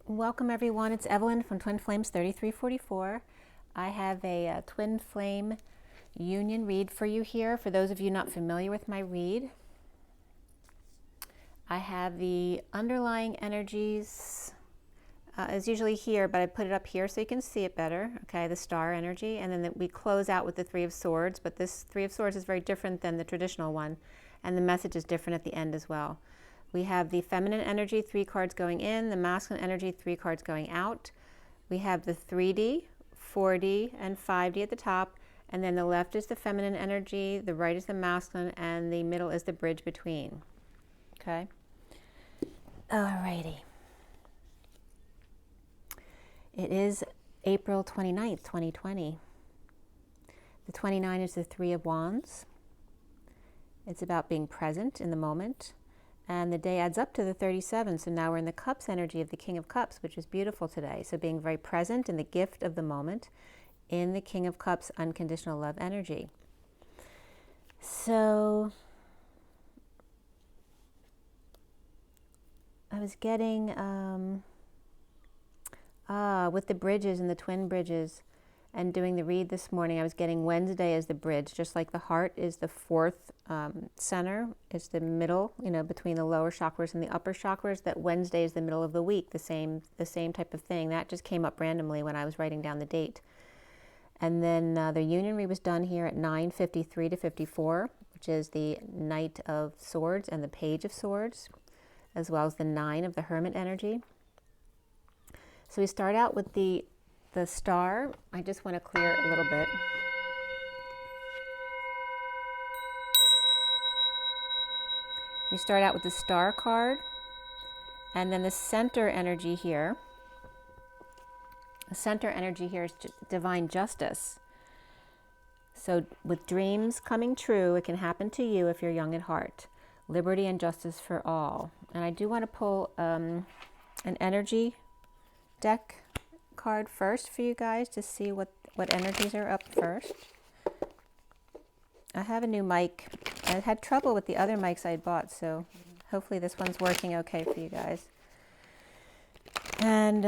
Welcome everyone, it's Evelyn from Twin Flames 3344. I have a Twin Flame Union read for you here. For those of you not familiar with my read, I have the underlying energies is usually here, but I put it up here so you can see it better. Okay, the star energy, and then we close out with the Three of Swords, but this Three of Swords is very different than the traditional one, and the message is different at the end as well. We have the feminine energy, 3 cards going in, the masculine energy, 3 cards going out. We have the 3D, 4D, and 5D at the top, and then the left is the feminine energy, the right is the masculine, and the middle is the bridge between. Okay? Alrighty. It is April 29th, 2020. The 29 is the 3 of Wands. It's about being present in the moment. And the day adds up to the 37, so now we're in the Cups energy of the King of Cups, which is beautiful today. So being very present in the gift of the moment, in the King of Cups unconditional love energy. So I was getting, with the bridges and the twin bridges, and doing the read this morning, I was getting Wednesday as the bridge, just like the heart is the fourth center, is the middle, you know, between the lower chakras and the upper chakras, that Wednesday is the middle of the week, the same type of thing. That just came up randomly when I was writing down the date. And then the union read was done here at 9:53 to 54, which is the Knight of Swords and the Page of Swords, as well as the 9 of the Hermit energy. So we start out with the star. I just want to clear it a little bit. We start out with the star card, and then the center energy here. The center energy here is divine justice. So with dreams coming true, it can happen to you if you're young at heart. Liberty and justice for all. And I do want to pull an energy deck card first for you guys to see what energies are up first. I have a new mic. I had trouble with the other mics I had bought, so hopefully this one's working okay for you guys. And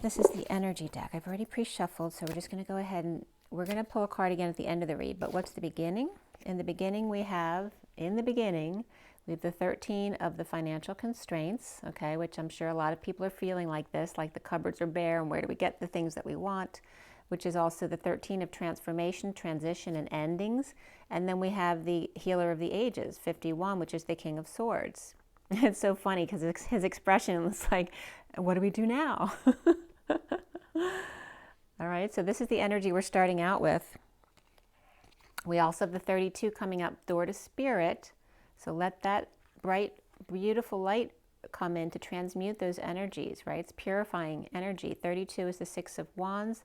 this is the energy deck. I've already pre-shuffled, so we're just going to go ahead and we're going to pull a card again at the end of the read. But what's the beginning? In the beginning we have the 13 of the financial constraints, okay, which I'm sure a lot of people are feeling like this, like the cupboards are bare and where do we get the things that we want, which is also the 13 of transformation, transition, and endings. And then we have the healer of the ages, 51, which is the King of Swords. It's so funny because his expression was like, what do we do now? All right, so this is the energy we're starting out with. We also have the 32 coming up, door to spirit. So let that bright, beautiful light come in to transmute those energies, right? It's purifying energy. 32 is the 6 of Wands,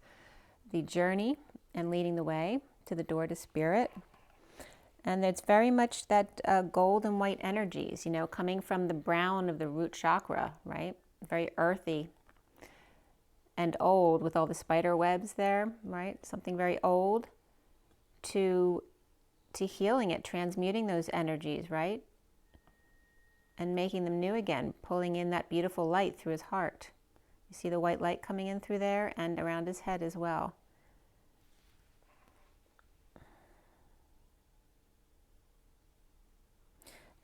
the journey and leading the way to the door to spirit. And it's very much that gold and white energies, you know, coming from the brown of the root chakra, right? Very earthy and old with all the spider webs there, right? Something very old to healing it, transmuting those energies, right? And making them new again, pulling in that beautiful light through his heart. You see the white light coming in through there and around his head as well.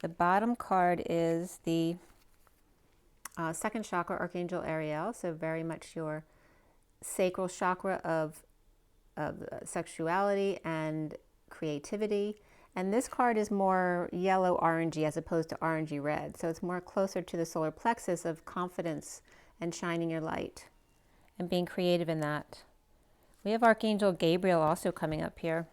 The bottom card is the second chakra, Archangel Ariel, so very much your sacral chakra of sexuality and creativity. And this card is more yellow orangey as opposed to orangey red, so it's more closer to the solar plexus of confidence and shining your light and being creative in that. We have Archangel Gabriel also coming up here.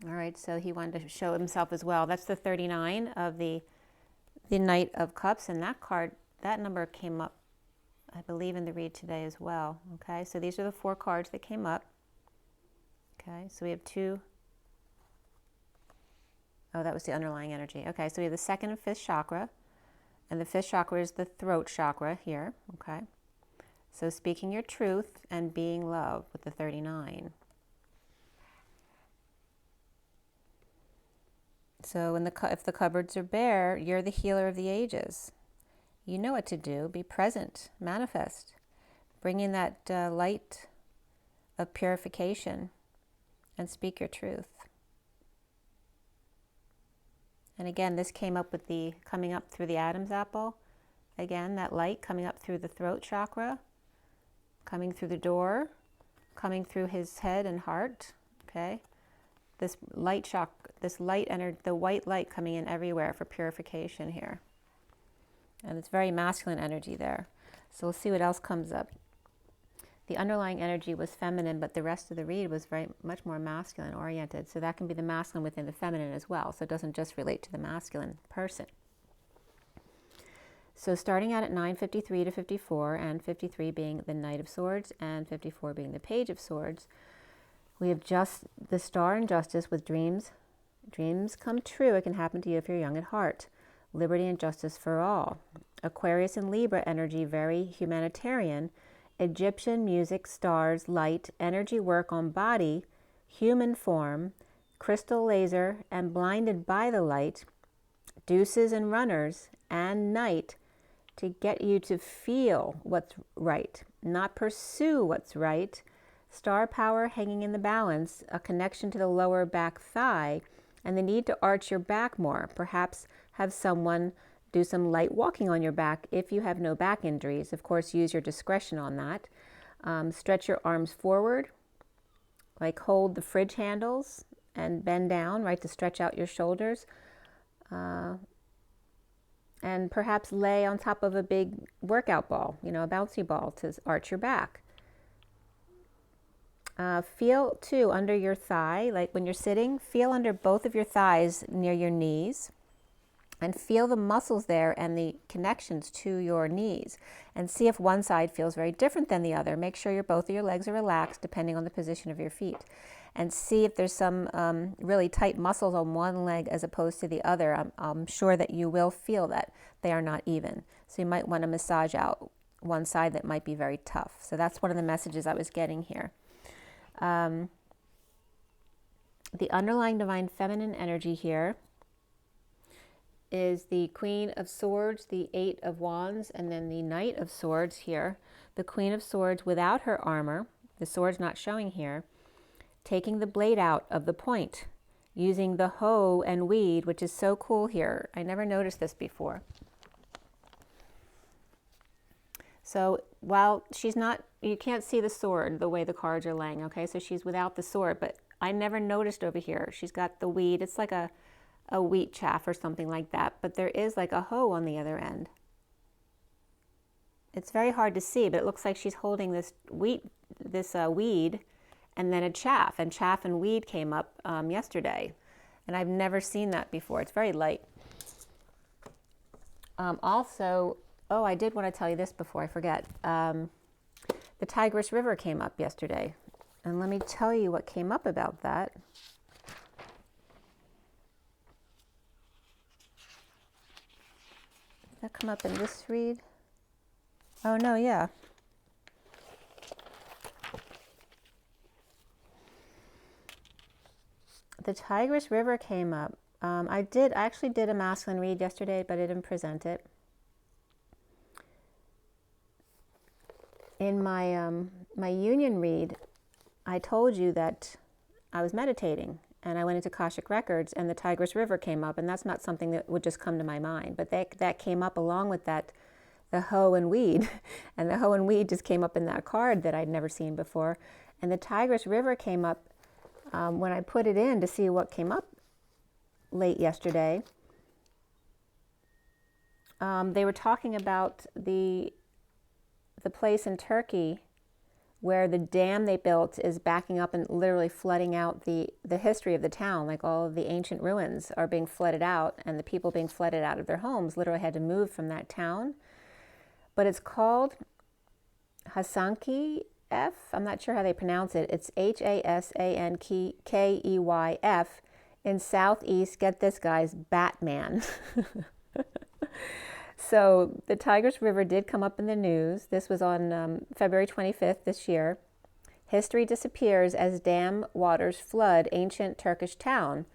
All right, so he wanted to show himself as well. That's the 39 of the Knight of Cups, and that card, that number came up, I believe, in the read today as well. Okay, so these are the 4 cards that came up. Okay, so we have 2. Oh, that was the underlying energy. Okay, so we have the 2nd and 5th chakra, and the 5th chakra is the throat chakra here, okay? So speaking your truth and being love with the 39. So if the cupboards are bare, you're the healer of the ages. You know what to do. Be present, manifest. Bring in that light of purification and speak your truth. And again, this came up with the coming up through the Adam's apple. Again, that light coming up through the throat chakra, coming through the door, coming through his head and heart. Okay, this light chakra, this light energy, the white light coming in everywhere for purification here. And it's very masculine energy there. So we'll see what else comes up. The underlying energy was feminine, but the rest of the read was very much more masculine oriented. So that can be the masculine within the feminine as well. So it doesn't just relate to the masculine person. So starting out at 9:53 to 54, and 53 being the Knight of Swords and 54 being the Page of Swords, we have just the Star in Justice with dreams. Dreams come true. It can happen to you if you're young at heart. Liberty and justice for all. Aquarius and Libra energy, very humanitarian. Egyptian music, stars, light, energy work on body, human form, crystal laser, and blinded by the light, deuces and runners, and night, to get you to feel what's right, not pursue what's right. Star power hanging in the balance, a connection to the lower back thigh, and the need to arch your back more. Perhaps have someone do some light walking on your back if you have no back injuries. Of course, use your discretion on that. Stretch your arms forward, like hold the fridge handles and bend down, right, to stretch out your shoulders. And perhaps lay on top of a big workout ball, you know, a bouncy ball to arch your back. Feel too under your thigh, like when you're sitting, feel under both of your thighs near your knees. And feel the muscles there and the connections to your knees. And see if one side feels very different than the other. Make sure both of your legs are relaxed depending on the position of your feet. And see if there's some really tight muscles on one leg as opposed to the other. I'm sure that you will feel that they are not even. So you might want to massage out one side that might be very tough. So that's one of the messages I was getting here. The underlying divine feminine energy here is the Queen of Swords, the Eight of Wands, and then the Knight of Swords here. The Queen of Swords without her armor, the sword's not showing here, taking the blade out of the point, using the hoe and weed, which is so cool here. I never noticed this before. So while she's not, you can't see the sword the way the cards are laying, okay? So she's without the sword, but I never noticed over here. She's got the weed. It's like a wheat chaff or something like that, but there is like a hoe on the other end. It's very hard to see, but it looks like she's holding this weed, and then a chaff, and chaff and weed came up yesterday, and I've never seen that before. It's very light. Also, oh, I did want to tell you this before I forget. The Tigris River came up yesterday, and let me tell you what came up about that. That come up in this read? Oh no, yeah. The Tigris River came up. I actually did a masculine read yesterday, but I didn't present it. In my my union read, I told you that I was meditating. And I went into Akashic Records, and the Tigris River came up, and that's not something that would just come to my mind. But that came up along with that, the hoe and weed. And the hoe and weed just came up in that card that I'd never seen before. And the Tigris River came up when I put it in to see what came up late yesterday. They were talking about the place in Turkey where the dam they built is backing up and literally flooding out the history of the town. Like all of the ancient ruins are being flooded out, and the people being flooded out of their homes literally had to move from that town. But it's called Hasankeyf. I'm not sure how they pronounce it. It's Hasankeyf in southeast, get this guys, Batman. So the Tigris River did come up in the news. This was on February 25th this year. History disappears as dam waters flood ancient Turkish town.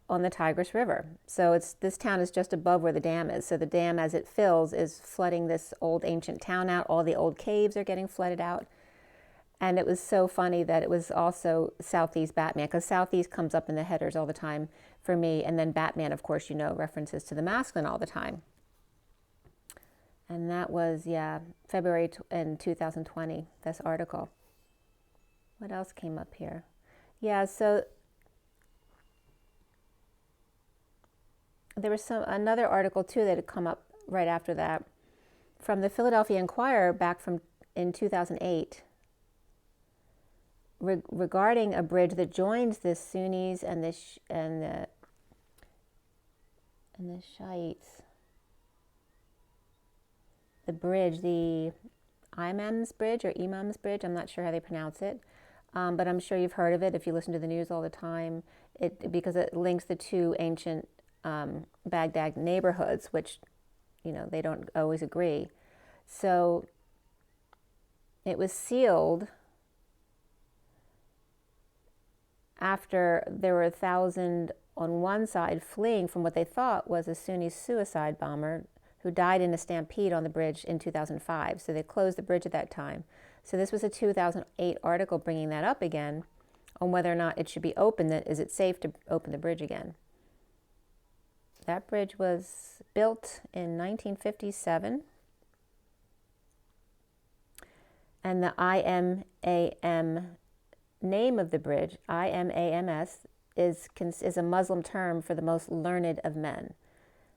on the Tigris River. So this town is just above where the dam is. So the dam, as it fills, is flooding this old ancient town out. All the old caves are getting flooded out. And it was so funny that it was also Southeast Batman, because Southeast comes up in the headers all the time for me. And then Batman, of course, you know, references to the masculine all the time. And that was, yeah, February in 2020, this article. What else came up here? Yeah, so there was another article, too, that had come up right after that from the Philadelphia Inquirer back in 2008. Regarding a bridge that joins the Sunnis and the Shiites. The bridge, the Imam's Bridge or Imam's Bridge, I'm not sure how they pronounce it, but I'm sure you've heard of it if you listen to the news all the time, because it links the two ancient Baghdad neighborhoods, which, you know, they don't always agree. So it was sealed after there were 1,000 on one side fleeing from what they thought was a Sunni suicide bomber who died in a stampede on the bridge in 2005. So they closed the bridge at that time. So this was a 2008 article bringing that up again on whether or not it should be open. Is it safe to open the bridge again? That bridge was built in 1957. And the IMAM name of the bridge, IMAMS, is a Muslim term for the most learned of men.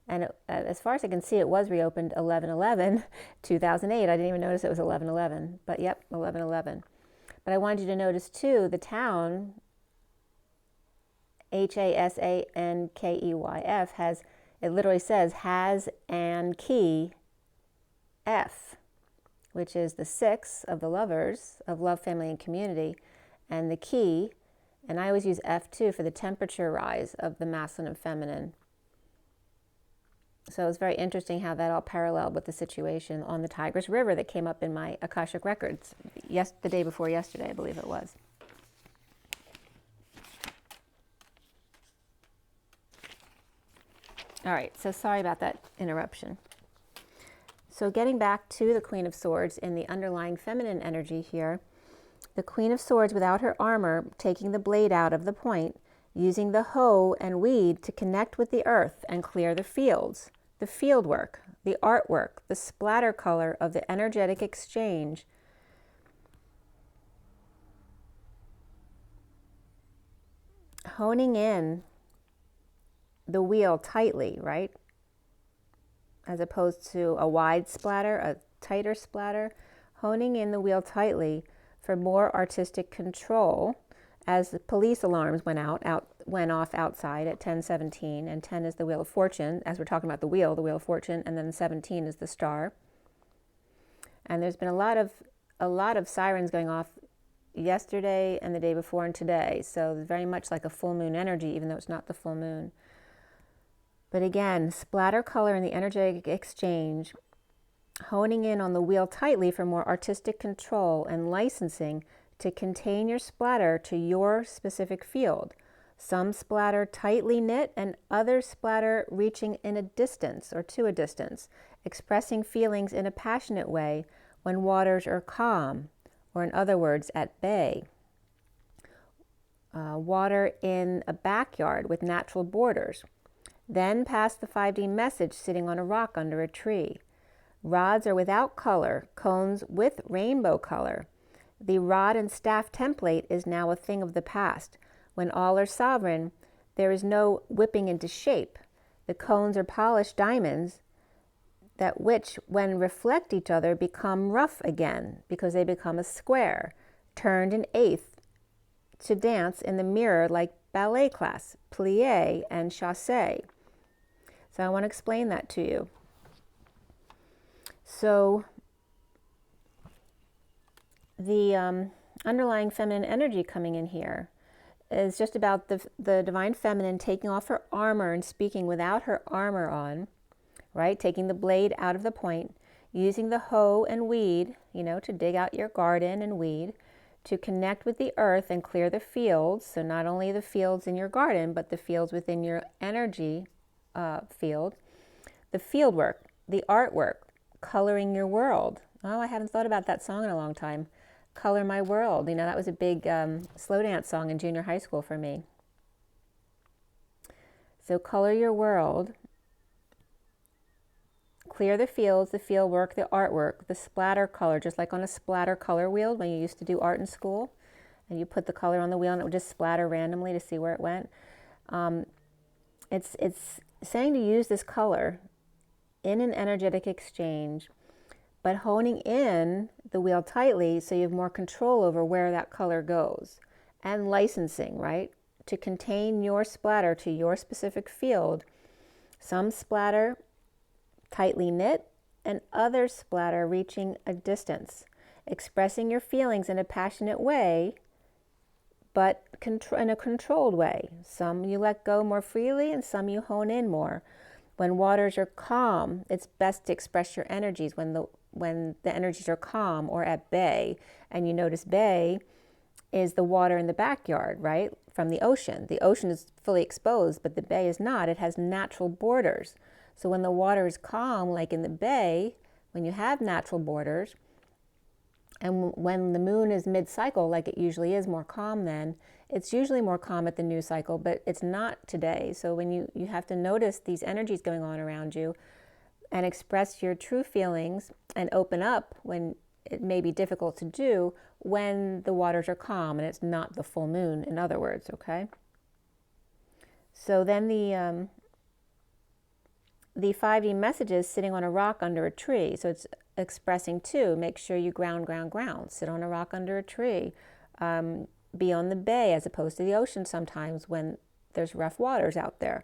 And as far as I can see, it was reopened 11/11, 2008. I didn't even notice it was 11/11, but yep, 11/11. But I wanted you to notice too, the town, HASANKEYF, has, it literally says, has an key F, which is the 6 of the lovers of love, family, and community, and the key, and I always use F2 for the temperature rise of the masculine and feminine. So it was very interesting how that all paralleled with the situation on the Tigris River that came up in my Akashic records the day before yesterday, I believe it was. All right, so sorry about that interruption. So getting back to the Queen of Swords in the underlying feminine energy here, the Queen of Swords without her armor, taking the blade out of the point, using the hoe and weed to connect with the earth and clear the fields, the field work, the artwork, the splatter color of the energetic exchange. Honing in the wheel tightly, right? As opposed to a wide splatter, a tighter splatter. Honing in the wheel tightly for more artistic control as the police alarms went off outside at 10:17, and 10 is the Wheel of Fortune, as we're talking about the Wheel of Fortune, and then 17 is the star. And there's been a lot of sirens going off yesterday and the day before and today, so it's very much like a full moon energy, even though it's not the full moon. But again, splatter color in the energetic exchange, honing in on the wheel tightly for more artistic control and licensing to contain your splatter to your specific field. Some splatter tightly knit and other splatter reaching in a distance or to a distance, expressing feelings in a passionate way when waters are calm, or in other words, at bay. Water in a backyard with natural borders. Then pass the 5D message sitting on a rock under a tree. Rods are without color, cones with rainbow color. The rod and staff template is now a thing of the past. When all are sovereign, there is no whipping into shape. The cones are polished diamonds that which, when reflect each other, become rough again because they become a square, turned an eighth to dance in the mirror like ballet class, plie and chassé. So I want to explain that to you. So the underlying feminine energy coming in here is just about the divine feminine taking off her armor and speaking without her armor on, right? Taking the blade out of the point, using the hoe and weed, to dig out your garden and weed, to connect with the earth and clear the fields. So not only the fields in your garden, but the fields within your energy field. The field work, the artwork, coloring your world. Oh, I haven't thought about that song in a long time. Color My World. You know, that was a big slow dance song in junior high school for me. So color your world. Clear the fields, the field work, the artwork, the splatter color, just like on a splatter color wheel when you used to do art in school. And you put the color on the wheel and it would just splatter randomly to see where it went. It's saying to use this color in an energetic exchange, but honing in the wheel tightly so you have more control over where that color goes. And licensing, right? To contain your splatter to your specific field. Some splatter tightly knit and other splatter reaching a distance. Expressing your feelings in a passionate way, but in a controlled way. Some you let go more freely and some you hone in more. When waters are calm, it's best to express your energies when the energies are calm or at bay. And you notice bay is the water in the backyard, right? From the ocean. The ocean is fully exposed, but the bay is not. It has natural borders. So when the water is calm, like in the bay, when you have natural borders, and when the moon is mid-cycle, like it usually is, more calm then, it's usually more calm at the new cycle, but it's not today. So when you have to notice these energies going on around you and express your true feelings and open up when it may be difficult to do when the waters are calm and it's not the full moon, in other words, okay? So then the 5D messages sitting on a rock under a tree. So it's expressing too, make sure you ground. Sit on a rock under a tree. Be on the bay as opposed to the ocean sometimes when there's rough waters out there.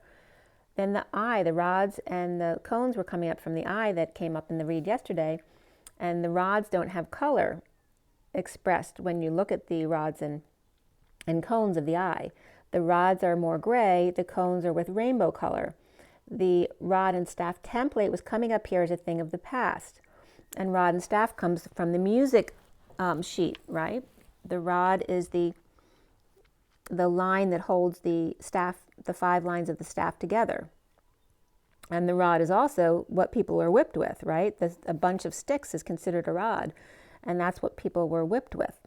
Then the eye, the rods and the cones were coming up from the eye that came up in the read yesterday. And the rods don't have color expressed when you look at the rods and cones of the eye. The rods are more gray, the cones are with rainbow color. The rod and staff template was coming up here as a thing of the past. And rod and staff comes from the music sheet, right? The rod is the line that holds the staff, the 5 lines of the staff together. And the rod is also what people are whipped with, right? A bunch of sticks is considered a rod. And that's what people were whipped with.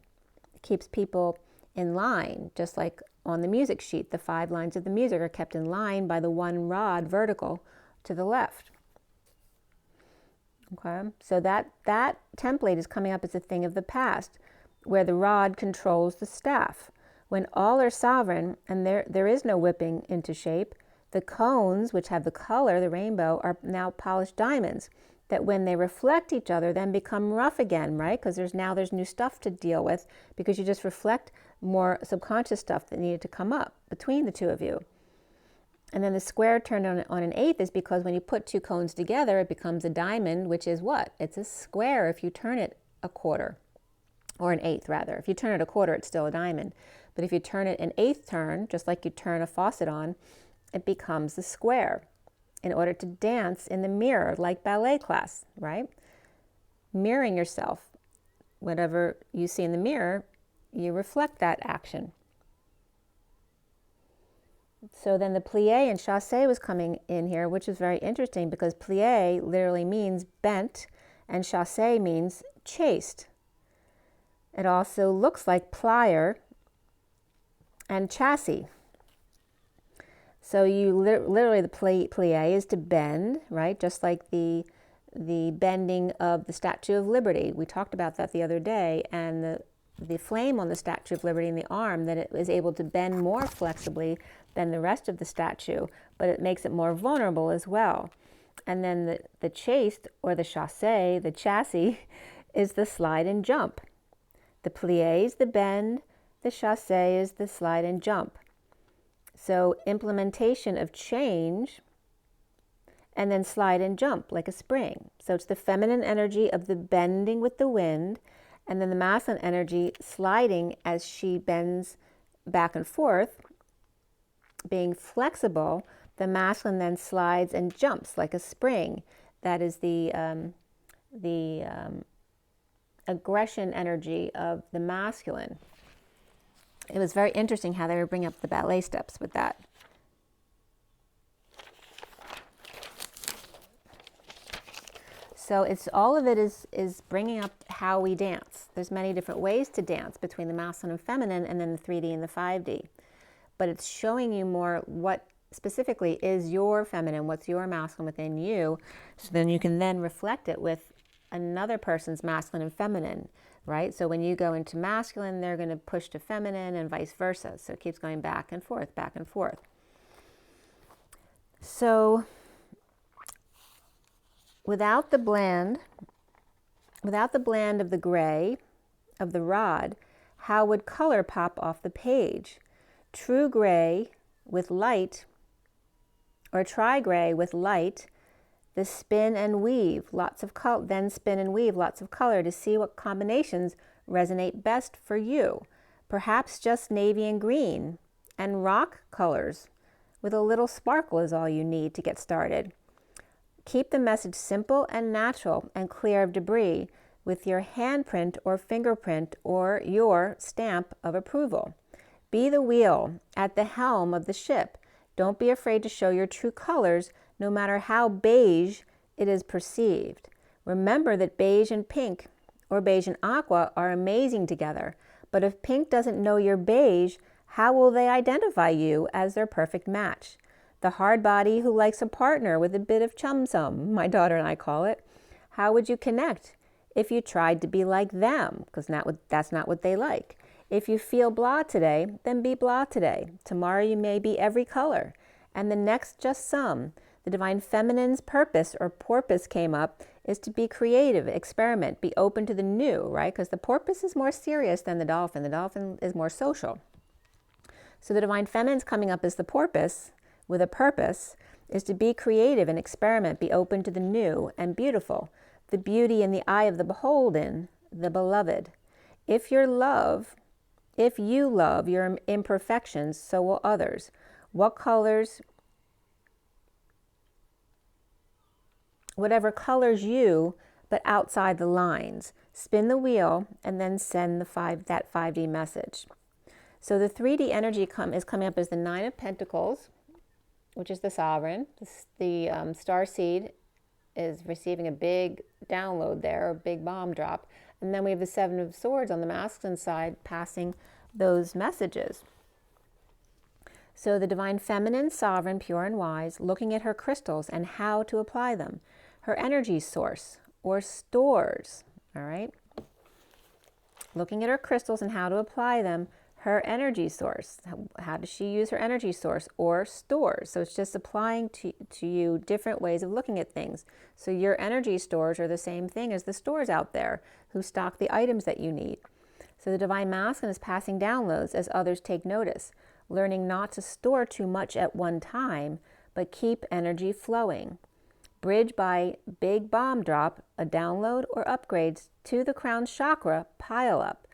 It keeps people in line, just like on the music sheet. The 5 lines of the music are kept in line by the 1 rod vertical to the left. Okay, so that template is coming up as a thing of the past, where the rod controls the staff. When all are sovereign and there is no whipping into shape, the cones, which have the color, the rainbow, are now polished diamonds that when they reflect each other then become rough again, right? Because there's new stuff to deal with because you just reflect more subconscious stuff that needed to come up between the two of you. And then the square turned on an eighth is because when you put 2 cones together, it becomes a diamond, which is what? It's a square if you turn it a quarter, or an eighth rather. If you turn it a quarter, it's still a diamond. But if you turn it an eighth turn, just like you turn a faucet on, it becomes a square in order to dance in the mirror like ballet class, right? Mirroring yourself. Whatever you see in the mirror, you reflect that action. So then the plie and chassé was coming in here, which is very interesting because plie literally means bent and chassé means chased. It also looks like plier and chassis. So you literally the plie is to bend, right? Just like the bending of the Statue of Liberty. We talked about that the other day, and the flame on the Statue of Liberty in the arm, that it is able to bend more flexibly than the rest of the statue, but it makes it more vulnerable as well. And then the chased, or the chassé, the chassis, is the slide and jump. The plie is the bend, the chassé is the slide and jump. So implementation of change, and then slide and jump like a spring. So it's the feminine energy of the bending with the wind, and then the masculine energy sliding as she bends back and forth, being flexible. The masculine then slides and jumps like a spring. That is the aggression energy of the masculine. It was very interesting how they were bringing up the ballet steps with that. So it's all of it is bringing up how we dance. There's many different ways to dance between the masculine and feminine, and then the 3D and the 5D. But it's showing you more what specifically is your feminine, what's your masculine within you, so then you can then reflect it with another person's masculine and feminine, right? So when you go into masculine, they're going to push to feminine and vice versa. So it keeps going back and forth, back and forth. So without the blend of the gray of the rod, how would color pop off the page? True gray with light, or tri-gray with light, the spin and weave, lots of color, then spin and weave lots of color to see what combinations resonate best for you. Perhaps just navy and green and rock colors with a little sparkle is all you need to get started. Keep the message simple and natural and clear of debris with your handprint or fingerprint or your stamp of approval. Be the wheel at the helm of the ship. Don't be afraid to show your true colors, no matter how beige it is perceived. Remember that beige and pink or beige and aqua are amazing together, but if pink doesn't know you're beige, how will they identify you as their perfect match? The hard body who likes a partner with a bit of chum-sum, my daughter and I call it. How would you connect if you tried to be like them? Because that's not what they like. If you feel blah today, then be blah today. Tomorrow you may be every color, and the next just some. The Divine Feminine's purpose or porpoise came up is to be creative, experiment, be open to the new, right? Because the porpoise is more serious than the dolphin. The dolphin is more social. So the Divine Feminine's coming up as the porpoise with a purpose is to be creative and experiment, be open to the new and beautiful, the beauty in the eye of the beholden, the beloved. If you love your imperfections, so will others. Whatever colors you, but outside the lines. Spin the wheel and then send that 5D message. So the 3D energy is coming up as the 9 of Pentacles, which is the sovereign. The Starseed is receiving a big download there, a big bomb drop. And then we have the 7 of Swords on the masculine side passing those messages. So the Divine Feminine, sovereign, pure and wise, looking at her crystals and how to apply them. Her energy source or stores, all right? Looking at her crystals and how to apply them. Her energy source, how does she use her energy source or stores? So it's just applying to you different ways of looking at things. So your energy stores are the same thing as the stores out there who stock the items that you need. So the Divine Masculine is passing downloads as others take notice, learning not to store too much at one time, but keep energy flowing. Bridge by big bomb drop, a download or upgrades to the crown chakra pile up.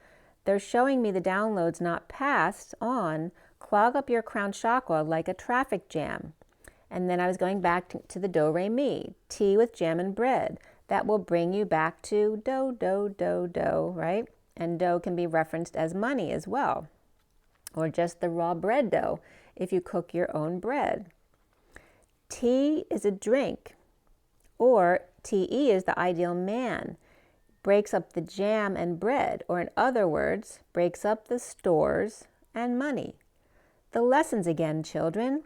They're showing me the downloads not passed on clog up your crown chakra like a traffic jam. And then I was going back to the do, re, mi, tea with jam and bread. That will bring you back to do, do, do, do, right? And dough can be referenced as money as well, or just the raw bread dough if you cook your own bread. Tea is a drink, or TE is the ideal man. Breaks up the jam and bread, or in other words, breaks up the stores and money. The lessons again, children.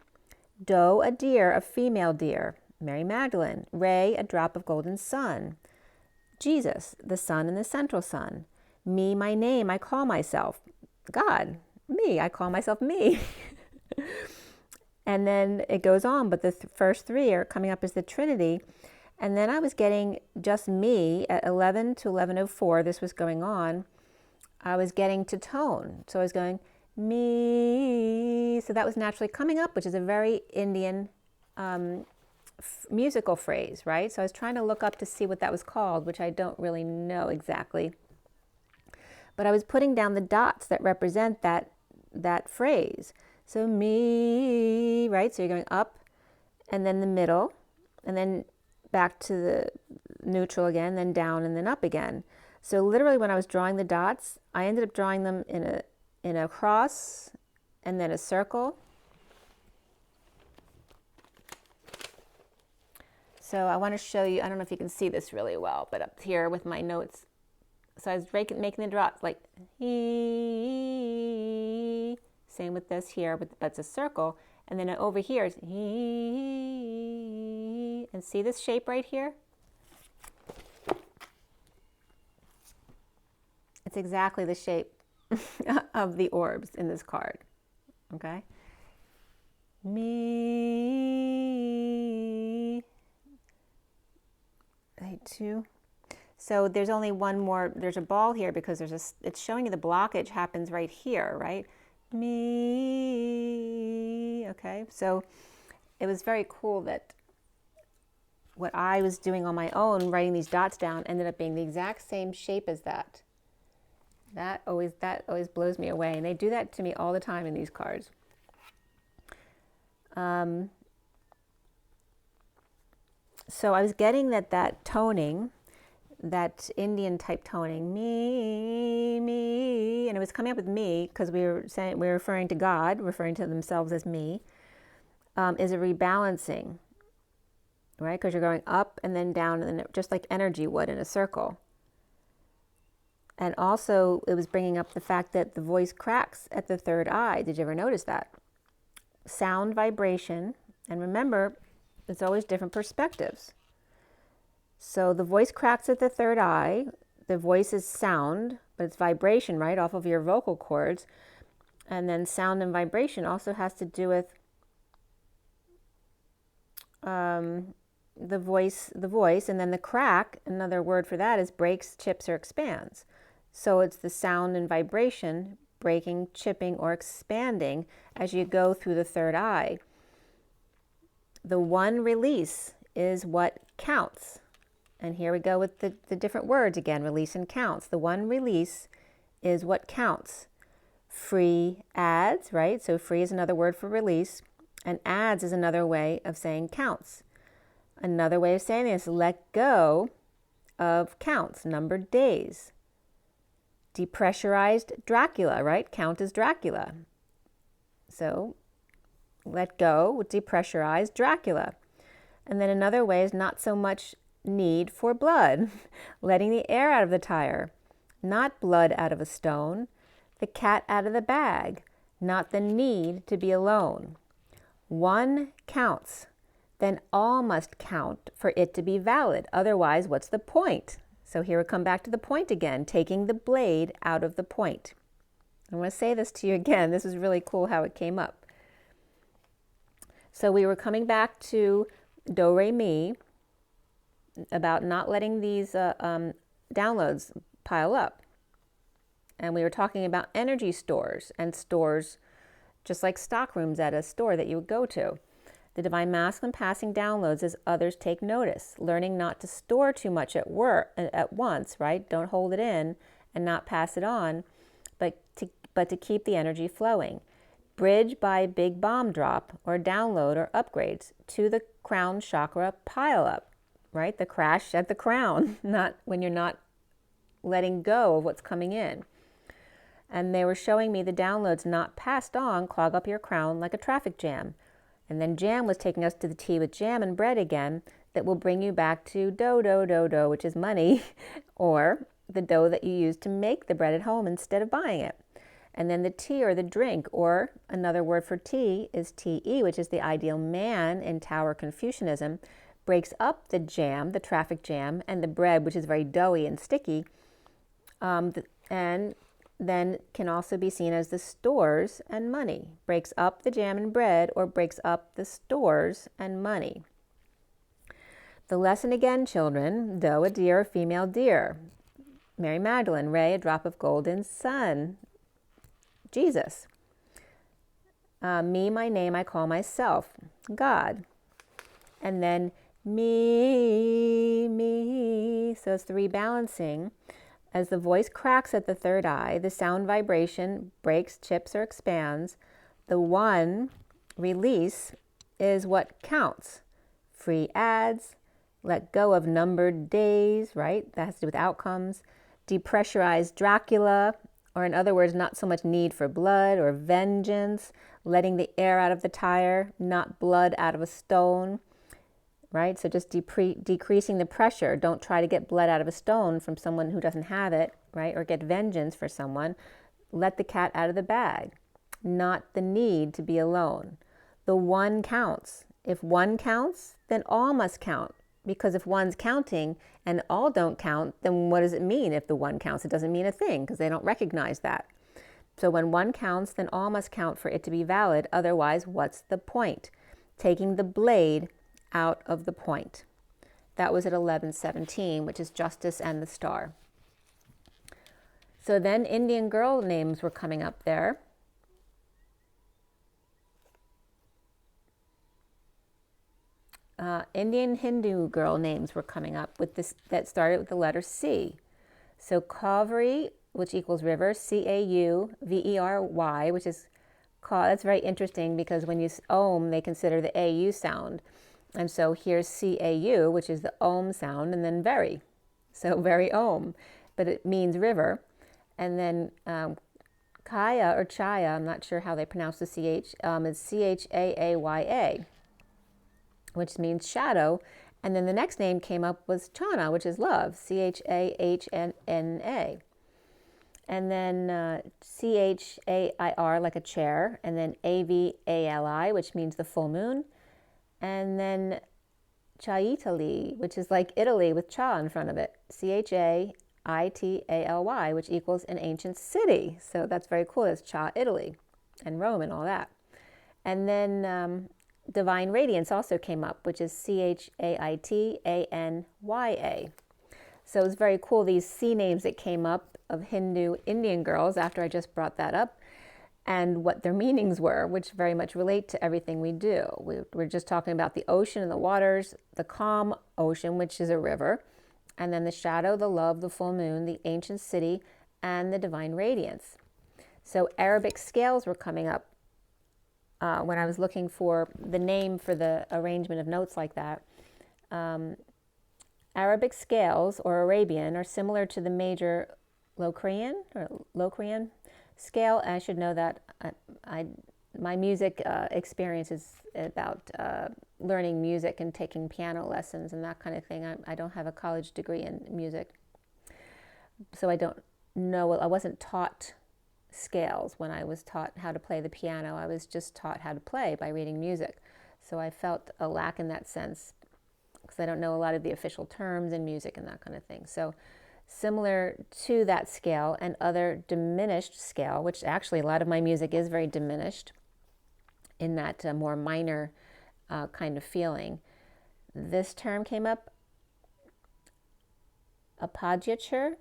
Doe, a deer, a female deer. Mary Magdalene. Ray, a drop of golden sun. Jesus, the sun and the central sun. Me, my name, I call myself. God, me, I call myself me. And then it goes on, but the first 3 are coming up as the Trinity. And then I was getting just me at 11 to 11:04. This was going on. I was getting to tone. So I was going, me. So that was naturally coming up, which is a very Indian musical phrase, right? So I was trying to look up to see what that was called, which I don't really know exactly. But I was putting down the dots that represent that phrase. So me, right? So you're going up and then the middle and then back to the neutral again, then down and then up again. So literally when I was drawing the dots, I ended up drawing them in a cross and then a circle. So I want to show you, I don't know if you can see this really well, but up here with my notes. So I was making the dots like, same with this here, but it's a circle. And then over here is, and see this shape right here? It's exactly the shape of the orbs in this card, okay? Me, two. So there's only one more, there's a ball here because it's showing you the blockage happens right here, right? Me, okay? So it was very cool that what I was doing on my own, writing these dots down, ended up being the exact same shape as that. That always blows me away. And they do that to me all the time in these cards. So I was getting that toning, that Indian type toning, me, and it was coming up with me because we were referring to God, referring to themselves as me, is a rebalancing, right? Because you're going up and then down, and then just like energy would in a circle. And also it was bringing up the fact that the voice cracks at the third eye. Did you ever notice that? Sound, vibration, and remember, it's always different perspectives. So the voice cracks at the third eye. The voice is sound, but it's vibration, right, off of your vocal cords. And then sound and vibration also has to do with the voice, and then the crack, another word for that is breaks, chips, or expands. So it's the sound and vibration breaking, chipping, or expanding as you go through the third eye. The one release is what counts. And here we go with the different words again, release and counts. The one release is what counts. Free adds, right? So free is another word for release, and adds is another way of saying counts. Another way of saying this, let go of counts, numbered days. Depressurized Dracula, right? Count is Dracula. So let go with depressurized Dracula. And then another way is not so much need for blood, letting the air out of the tire, not blood out of a stone, the cat out of the bag, not the need to be alone. One counts, then all must count for it to be valid. Otherwise, what's the point? So here we come back to the point again, taking the blade out of the point. I want to say this to you again. This is really cool how it came up. So we were coming back to Do, Re, Mi, about not letting these downloads pile up. And we were talking about energy stores and stores just like stock rooms at a store that you would go to. The Divine Masculine passing downloads as others take notice, learning not to store too much at once, right? Don't hold it in and not pass it on, but to keep the energy flowing. Bridge by big bomb drop or download or upgrades to the crown chakra pile up, right? The crash at the crown, not when you're not letting go of what's coming in. And they were showing me the downloads not passed on clog up your crown like a traffic jam. And then Jam was taking us to the tea with jam and bread again that will bring you back to dough, which is money, or the dough that you use to make the bread at home instead of buying it. And then the tea or the drink, or another word for tea is TE, which is the ideal man in Tower Confucianism, breaks up the jam, the traffic jam, and the bread, which is very doughy and sticky, and then can also be seen as the stores and money. Breaks up the jam and bread, or breaks up the stores and money. The lesson again, children. Doe, a deer, a female deer. Mary Magdalene. Ray, a drop of golden sun. Jesus. Me, my name, I call myself. God. And then me. So it's the rebalancing. As the voice cracks at the third eye, the sound vibration breaks, chips, or expands. The one release is what counts. Free adds, let go of numbered days, right? That has to do with outcomes. depressurized Dracula, or in other words, not so much need for blood or vengeance, letting the air out of the tire, not blood out of a stone, right? So just decreasing the pressure. Don't try to get blood out of a stone from someone who doesn't have it, right? Or get vengeance for someone. Let the cat out of the bag, not the need to be alone. The one counts. If one counts, then all must count. Because if one's counting and all don't count, then what does it mean if the one counts? It doesn't mean a thing because they don't recognize that. So when one counts, then all must count for it to be valid. Otherwise, what's the point? Taking the blade out of the point. That was at 1117, which is justice and the star. So then Indian girl names were coming up there. Indian Hindu girl names were coming up with this that started with the letter C. So Kaveri, which equals river, Cauvery, which is, that's very interesting because when you Om, they consider the AU sound. And so here's Cau, which is the Om sound, and then very. So very Om, but it means river. And then Kaya or Chaya, I'm not sure how they pronounce the CH, is Chaaya, which means shadow. And then the next name came up was Chana, which is love, Chahna. And then Chair, like a chair, and then Avali, which means the full moon. And then Chaitali, which is like Italy with Cha in front of it, Chaitally, which equals an ancient city. So that's very cool. It's Cha, Italy, and Rome and all that. And then Divine Radiance also came up, which is Chaitanya. So it's very cool, these C names that came up of Hindu Indian girls after I just brought that up, and what their meanings were, which very much relate to everything we do. We're just talking about the ocean and the waters, the calm ocean, which is a river, and then the shadow, the love, the full moon, the ancient city, and the divine radiance. So Arabic scales were coming up when I was looking for the name for the arrangement of notes like that. Arabic scales, or Arabian, are similar to the major Locrian scale. I should know that. My music experience is about learning music and taking piano lessons and that kind of thing. I don't have a college degree in music, so I don't know. I wasn't taught scales when I was taught how to play the piano. I was just taught how to play by reading music. So I felt a lack in that sense because I don't know a lot of the official terms in music and that kind of thing. So similar to that scale and other diminished scale, which actually a lot of my music is very diminished in that more minor kind of feeling. This term came up, appoggiature.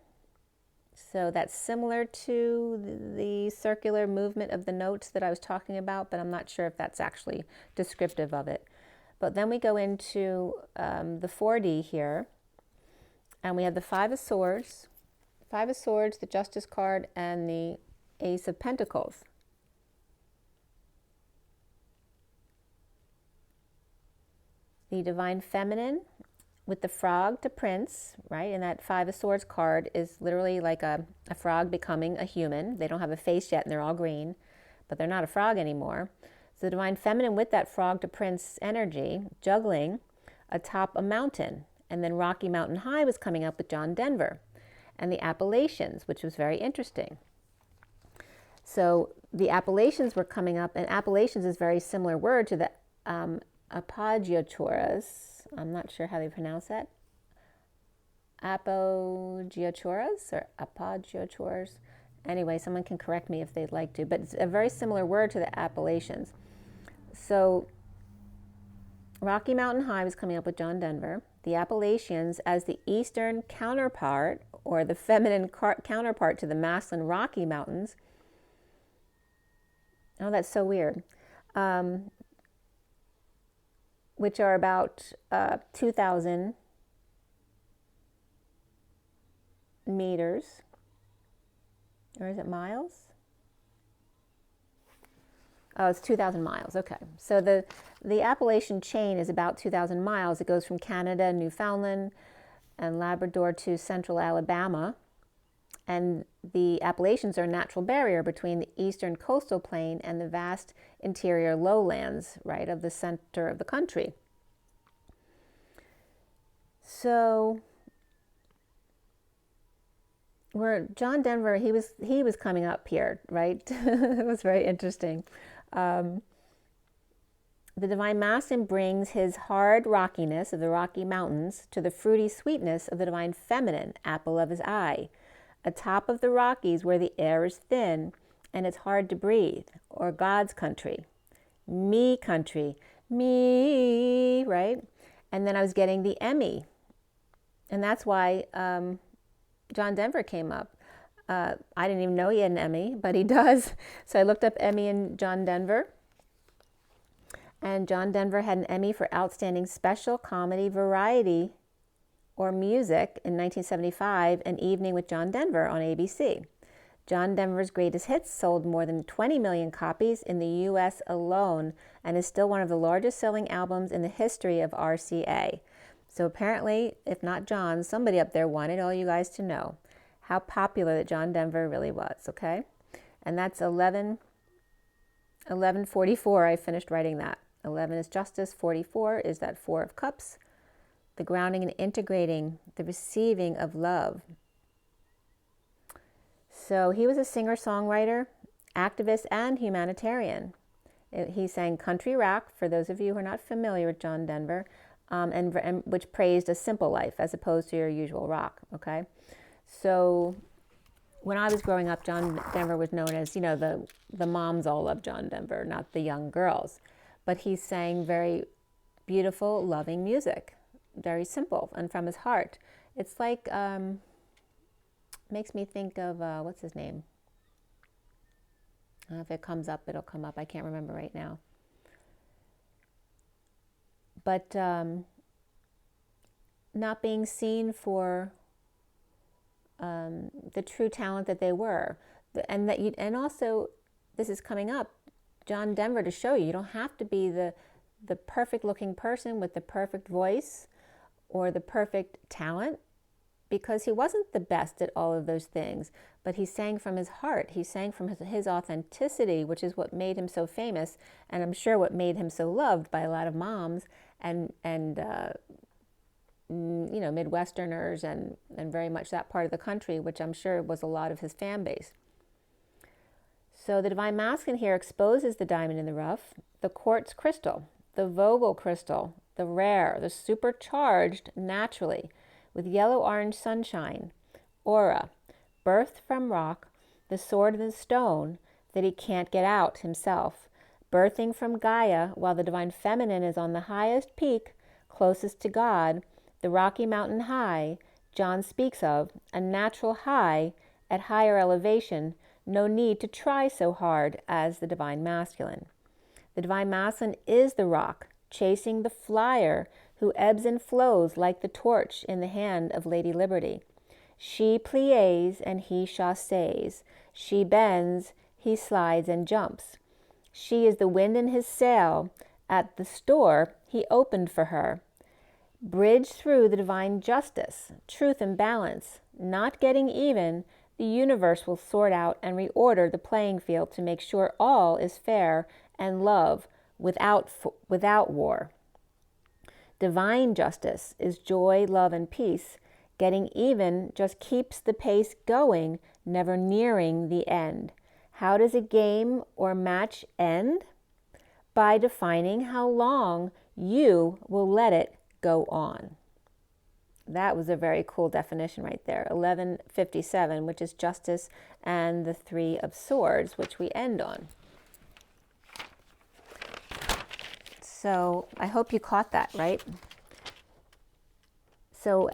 So that's similar to the circular movement of the notes that I was talking about, but I'm not sure if that's actually descriptive of it. But then we go into the 4D here, and we have the Five of Swords, the Justice card, and the Ace of Pentacles. The Divine Feminine with the frog to prince, right? And that Five of Swords card is literally like a frog becoming a human. They don't have a face yet and they're all green, but they're not a frog anymore. So the Divine Feminine with that frog to prince energy, juggling atop a mountain. And then Rocky Mountain High was coming up with John Denver. And the Appalachians, which was very interesting. So the Appalachians were coming up, and Appalachians is a very similar word to the appoggiaturas. I'm not sure how they pronounce that. Appoggiaturas or appoggiaturas. Anyway, someone can correct me if they'd like to, but it's a very similar word to the Appalachians. So Rocky Mountain High was coming up with John Denver. The Appalachians as the eastern counterpart, or the feminine counterpart to the masculine Rocky Mountains. Oh, that's so weird. Which are about 2,000 meters. Or is it miles? Oh, it's 2,000 miles. Okay. So the Appalachian chain is about 2,000 miles. It goes from Canada, Newfoundland, and Labrador to central Alabama. and the Appalachians are a natural barrier between the eastern coastal plain and the vast interior lowlands, right, of the center of the country. So where John Denver, he was coming up here, right? It was very interesting. The Divine Masculine brings his hard rockiness of the Rocky Mountains to the fruity sweetness of the Divine Feminine, apple of his eye, atop of the Rockies where the air is thin and it's hard to breathe, or God's country, me, right? And then I was getting the Emmy, and that's why John Denver came up. I didn't even know he had an Emmy, but he does. So I looked up Emmy and John Denver. And John Denver had an Emmy for Outstanding Special Comedy Variety or Music in 1975, An Evening with John Denver on ABC. John Denver's greatest hits sold more than 20 million copies in the U.S. alone and is still one of the largest selling albums in the history of RCA. So apparently, if not John, somebody up there wanted all you guys to know how popular that John Denver really was, okay? And that's 1144, I finished writing that. 11 is justice, 44 is that Four of Cups, the grounding and integrating, the receiving of love. So he was a singer-songwriter, activist, and humanitarian. He sang country rock, for those of you who are not familiar with John Denver, and which praised a simple life as opposed to your usual rock, okay? So when I was growing up, John Denver was known as, you know, the moms all love John Denver, not the young girls. But he sang very beautiful, loving music, very simple and from his heart. It's like, makes me think of, what's his name? If it comes up, it'll come up. I can't remember right now. But not being seen for the true talent that they were. And also, this is coming up, John Denver, to show you, you don't have to be the perfect looking person with the perfect voice or the perfect talent, because he wasn't the best at all of those things, but he sang from his heart. He sang from his authenticity, which is what made him so famous, and I'm sure what made him so loved by a lot of moms and you know, Midwesterners and very much that part of the country, which I'm sure was a lot of his fan base. So the Divine Masculine here exposes the diamond in the rough, the quartz crystal, the Vogel crystal, the rare, the supercharged naturally, with yellow-orange sunshine, aura, birthed from rock, the sword and the stone that he can't get out himself, birthing from Gaia while the Divine Feminine is on the highest peak, closest to God, the Rocky Mountain high John speaks of, a natural high at higher elevation, no need to try so hard as the Divine Masculine. The Divine Masculine is the rock, chasing the flyer who ebbs and flows like the torch in the hand of Lady Liberty. She plies and he chasses. She bends, he slides and jumps. She is the wind in his sail at the store he opened for her. Bridge through the divine justice, truth and balance, not getting even, the universe will sort out and reorder the playing field to make sure all is fair and love without war. Divine justice is joy, love, and peace. Getting even just keeps the pace going, never nearing the end. How does a game or match end? By defining how long you will let it go on. That was a very cool definition right there. 1157, which is justice, and the Three of Swords, which we end on. So I hope you caught that, right? So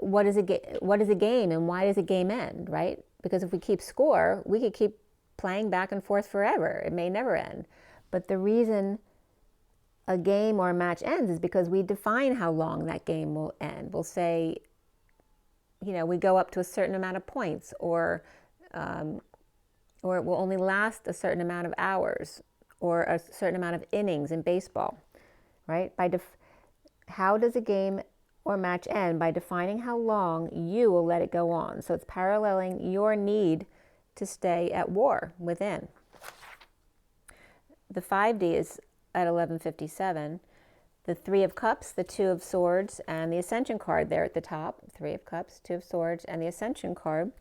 what is a game and why does a game end, right? Because if we keep score, we could keep playing back and forth forever. It may never end. But the reason a game or a match ends is because we define how long that game will end. We'll say, you know, we go up to a certain amount of points, or it will only last a certain amount of hours, or a certain amount of innings in baseball, right? How does a game or match end by defining how long you will let it go on. So it's paralleling your need to stay at war within. The 5D is at 1157. The 3 of Cups, the 2 of Swords, and the Ascension card there at the top. 3 of Cups, 2 of Swords, and the Ascension card.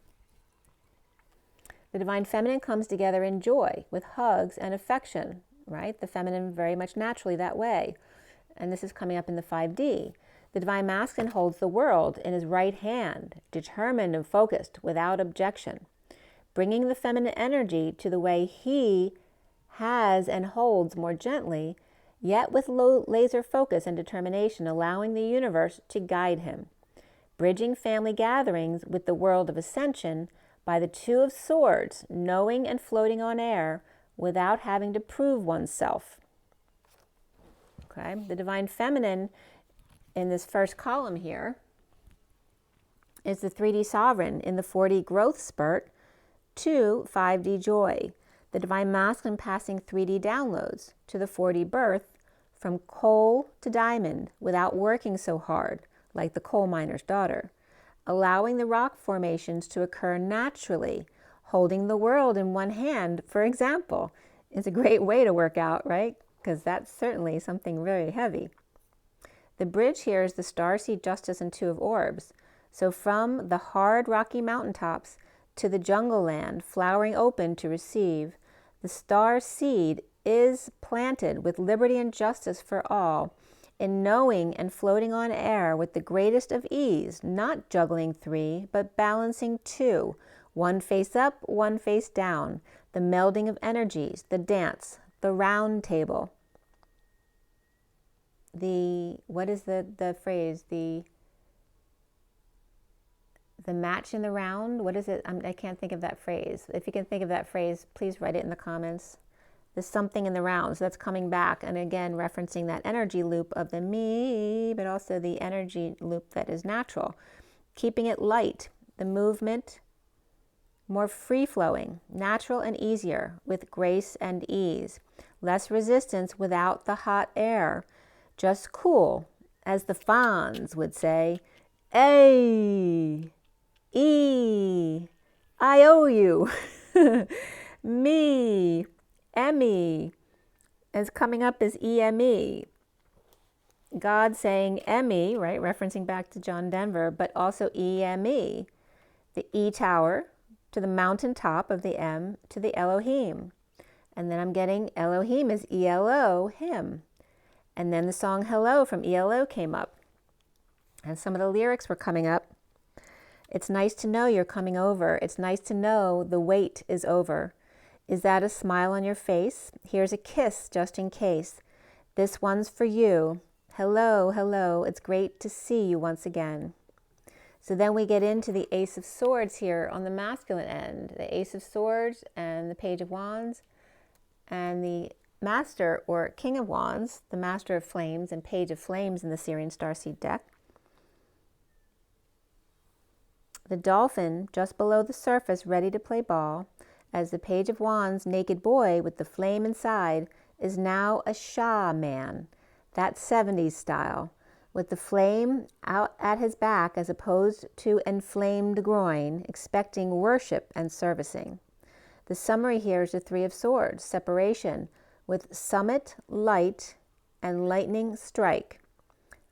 The Divine Feminine comes together in joy with hugs and affection, right? The feminine very much naturally that way. And this is coming up in the 5D. The Divine Masculine holds the world in his right hand, determined and focused without objection, bringing the feminine energy to the way he has and holds more gently, yet with laser focus and determination, allowing the universe to guide him. Bridging family gatherings with the world of ascension by the 2 of Swords, knowing and floating on air without having to prove oneself. Okay, the Divine Feminine in this first column here is the 3D Sovereign in the 4D growth spurt to 5D joy. The Divine Masculine passing 3D downloads to the 4D birth from coal to diamond without working so hard, like the coal miner's daughter, allowing the rock formations to occur naturally, holding the world in one hand, for example, is a great way to work out, right? Because that's certainly something very heavy. The bridge here is the Starseed, Justice, and 2 of Orbs. So from the hard rocky mountaintops to the jungle land, flowering open to receive, the star seed is planted with liberty and justice for all, in knowing and floating on air with the greatest of ease, not juggling 3, but balancing 2, one face up, one face down, the melding of energies, the dance, the round table. What is the phrase? The match in the round? What is it? I can't think of that phrase. If you can think of that phrase, please write it in the comments. The something in the round. So that's coming back. And again, referencing that energy loop of the me, but also the energy loop that is natural. Keeping it light. The movement more free-flowing, natural and easier, with grace and ease. Less resistance without the hot air. Just cool, as the Fonz would say, A, E, I owe you, me, Emmy, as coming up as EME. God saying Emmy, right, referencing back to John Denver, but also EME, the E tower to the mountaintop of the M to the Elohim. And then I'm getting Elohim as ELO, him. And then the song Hello from ELO came up. And some of the lyrics were coming up. It's nice to know you're coming over. It's nice to know the wait is over. Is that a smile on your face? Here's a kiss just in case. This one's for you. Hello, hello. It's great to see you once again. So then we get into the Ace of Swords here on the masculine end. The Ace of Swords and the Page of Wands and the Master or King of Wands, the Master of Flames and Page of Flames in the SIRIAN Starseed deck. The Dolphin just below the surface ready to play ball, as the Page of Wands naked boy with the flame inside is now a Shah man, that 70s style, with the flame out at his back as opposed to inflamed groin, expecting worship and servicing. The summary here is the 3 of Swords, separation, with summit, light, and lightning strike.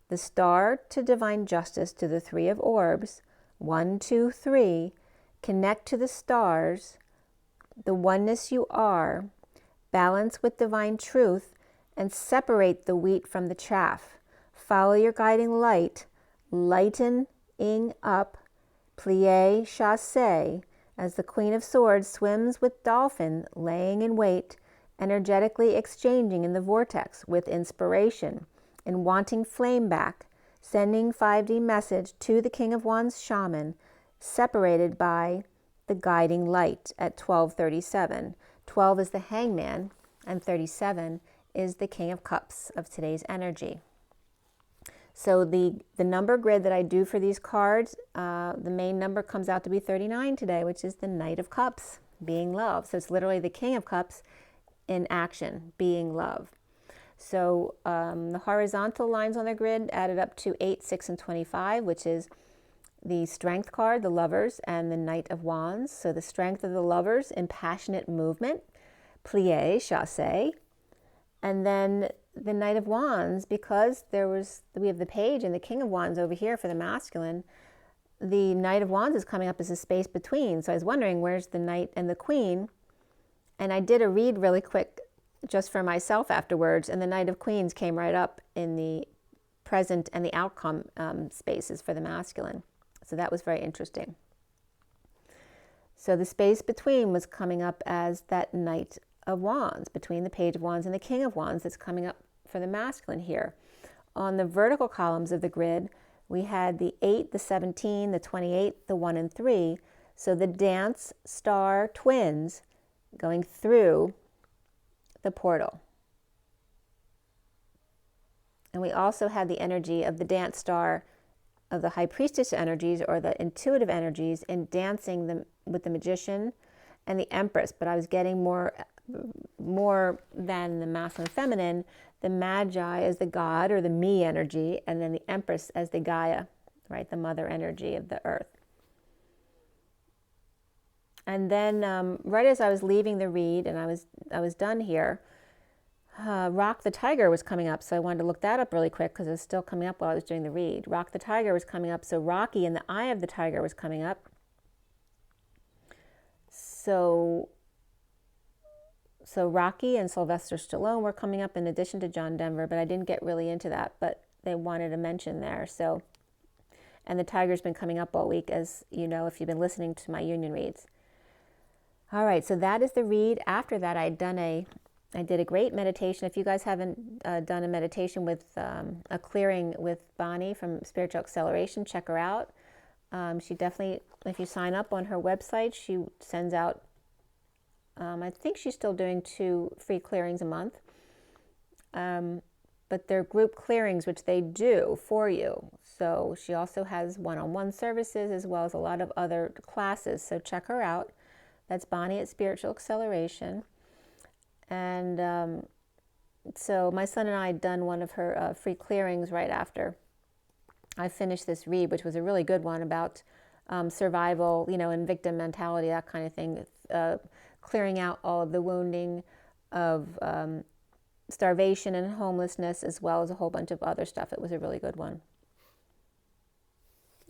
The star to divine justice to the 3 of Orbs, 1, 2, 3, connect to the stars, the oneness you are, balance with divine truth, and separate the wheat from the chaff. Follow your guiding light, lightening up, plie, chasse, as the Queen of Swords swims with Dolphin, laying in wait, energetically exchanging in the vortex with inspiration, and wanting flame back, sending 5D message to the King of Wands shaman, separated by the guiding light at 1237. 12 is the hangman, and 37 is the King of Cups of today's energy. So the number grid that I do for these cards, the main number comes out to be 39 today, which is the Knight of Cups, being love. So it's literally the King of Cups in action, being love. So the horizontal lines on the grid added up to 8, 6, and 25, which is the Strength card, the Lovers, and the Knight of Wands. So the Strength of the Lovers in passionate movement, plie, chassé. And then the Knight of Wands, because we have the Page and the King of Wands over here for the masculine, the Knight of Wands is coming up as a space between. So I was wondering, where's the Knight and the Queen? And I did a read really quick just for myself afterwards, and the Knight of Queens came right up in the present and the outcome spaces for the masculine. So that was very interesting. So the space between was coming up as that Knight of Wands, between the Page of Wands and the King of Wands, that's coming up for the masculine here. On the vertical columns of the grid, we had the 8, the 17, the 28, the 1, and 3. So the dance star twins going through the portal. And we also had the energy of the dance star of the high priestess energies, or the intuitive energies, in dancing with the magician and the empress. But I was getting more than the masculine and feminine, the magi as the god or the me energy, and then the empress as the Gaia, right, the mother energy of the earth. And then right as I was leaving the read and I was done here, Rock the Tiger was coming up, so I wanted to look that up really quick because it was still coming up while I was doing the read. Rock the Tiger was coming up, so Rocky and the Eye of the Tiger was coming up. So Rocky and Sylvester Stallone were coming up in addition to John Denver, but I didn't get really into that, but they wanted a mention there. So, and the Tiger's been coming up all week, as you know, if you've been listening to my union reads. All right, so that is the read. After that, I did a great meditation. If you guys haven't done a meditation with a clearing with Bonnie from Spiritual Acceleration, check her out. She definitely, if you sign up on her website, she sends out, I think she's still doing 2 free clearings a month. But they're group clearings, which they do for you. So she also has one-on-one services as well as a lot of other classes. So check her out. That's Bonnie at Spiritual Acceleration. And so my son and I had done one of her free clearings right after I finished this read, which was a really good one about survival, and victim mentality, that kind of thing, clearing out all of the wounding of starvation and homelessness, as well as a whole bunch of other stuff. It was a really good one.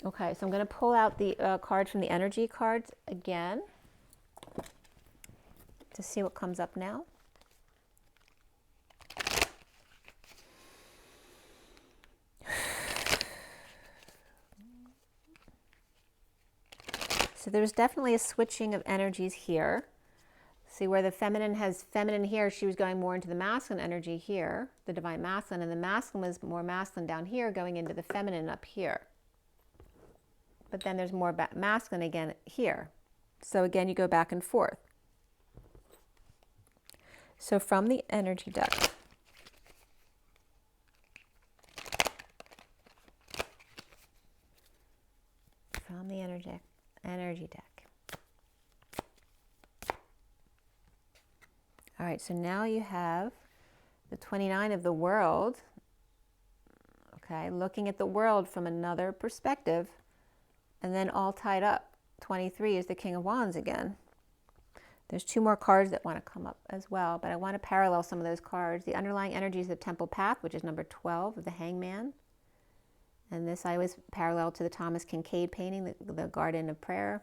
Okay, so I'm going to pull out the card from the energy cards again to see what comes up now. So there's definitely a switching of energies here. See where the feminine has feminine here, she was going more into the masculine energy here, the divine masculine, and the masculine was more masculine down here, going into the feminine up here. But then there's more masculine again here. So again, you go back and forth. So from the energy deck, energy deck. All right, so now you have the 29 of the world, okay, looking at the world from another perspective, and then all tied up. 23 is the King of Wands again. There's 2 more cards that want to come up as well, but I want to parallel some of those cards. The underlying energy is the Temple Path, which is number 12 of the Hangman. And this I always parallel to the Thomas Kincaid painting, the Garden of Prayer.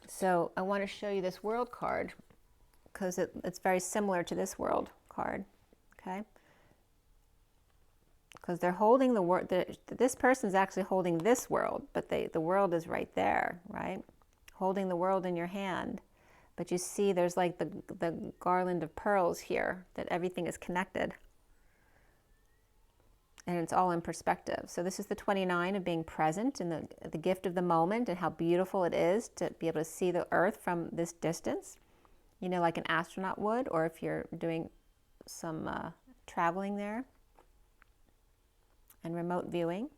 So I want to show you this world card because it's very similar to this world card, okay? Because they're holding the world, this person's actually holding this world, but the world is right there, right? Holding the world in your hand. But you see there's like the garland of pearls here, that everything is connected. And it's all in perspective. So this is the 29 of being present in the gift of the moment and how beautiful it is to be able to see the earth from this distance, like an astronaut would, or if you're doing some traveling there and remote viewing.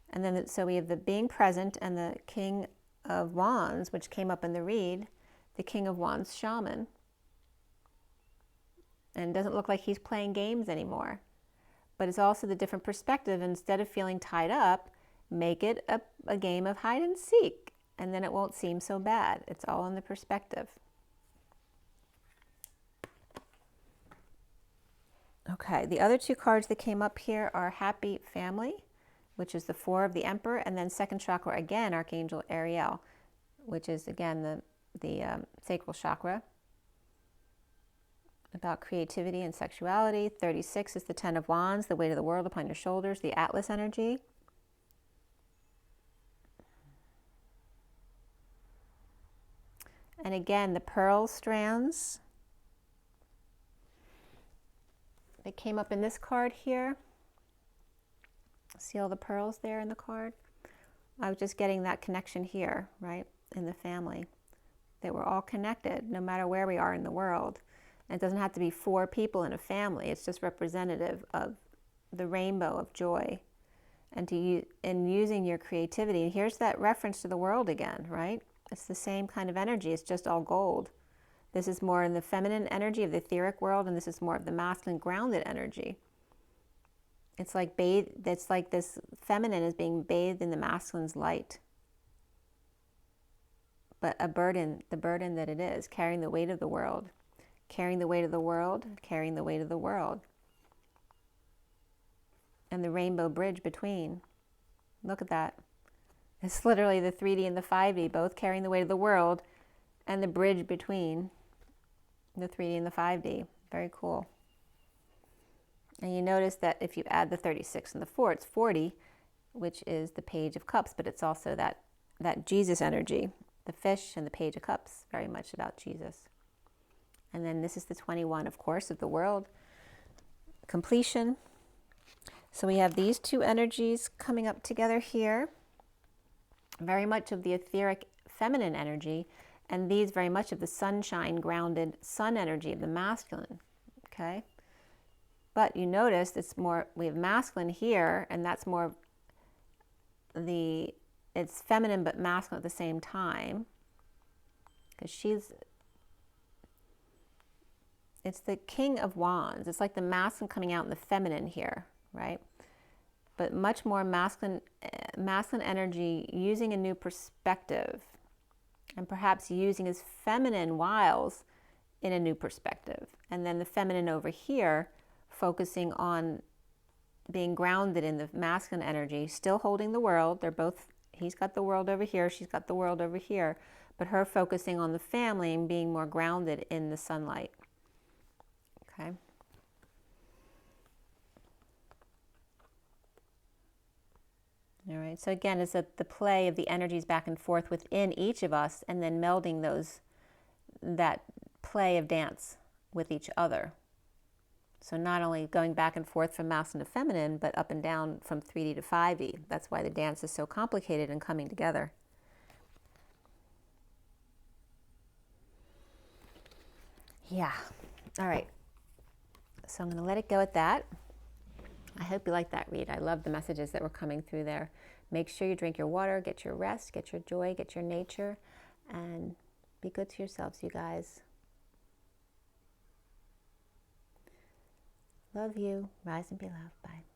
And then, so we have the being present and the King of Wands, which came up in the read, the King of Wands shaman. And it doesn't look like he's playing games anymore. But it's also the different perspective. Instead of feeling tied up, make it a game of hide and seek. And then it won't seem so bad. It's all in the perspective. Okay, the other two cards that came up here are Happy Family, which is the Four of the Emperor, and then second chakra, again, Archangel Ariel, which is, again, the sacral chakra, about creativity and sexuality. 36 is the Ten of Wands, the weight of the world upon your shoulders, the Atlas energy. And again, the pearl strands. They came up in this card here. See all the pearls there in the card? I was just getting that connection here, right, in the family. That we're all connected, no matter where we are in the world. And it doesn't have to be 4 people in a family. It's just representative of the rainbow of joy. And using your creativity. And here's that reference to the world again, right? It's the same kind of energy. It's just all gold. This is more in the feminine energy of the etheric world, and this is more of the masculine grounded energy. It's like this feminine is being bathed in the masculine's light. But a burden, the burden that it is, carrying the weight of the world, carrying the weight of the world, carrying the weight of the world. And the rainbow bridge between. Look at that. It's literally the 3D and the 5D, both carrying the weight of the world, and the bridge between the 3D and the 5D. Very cool. And you notice that if you add the 36 and the 4, it's 40, which is the Page of Cups, but it's also that Jesus energy. The fish and the Page of Cups, very much about Jesus. And then this is the 21, of course, of the world. Completion. So we have these two energies coming up together here. Very much of the etheric feminine energy, and these very much of the sunshine, grounded sun energy of the masculine, okay? But you notice it's more, we have masculine here, and that's more it's feminine but masculine at the same time, because it's the King of Wands. It's like the masculine coming out in the feminine here, right? But much more masculine energy, using a new perspective, and perhaps using his feminine wiles in a new perspective. And then the feminine over here, focusing on being grounded in the masculine energy, still holding the world. They're both, he's got the world over here, she's got the world over here, but her focusing on the family and being more grounded in the sunlight. Okay. All right, so again, it's the play of the energies back and forth within each of us, and then melding that play of dance with each other. So not only going back and forth from masculine to feminine, but up and down from 3D to 5D. That's why the dance is so complicated and coming together. Yeah, all right. So I'm going to let it go at that. I hope you liked that read. I love the messages that were coming through there. Make sure you drink your water, get your rest, get your joy, get your nature, and be good to yourselves, you guys. Love you. Rise and be loved. Bye.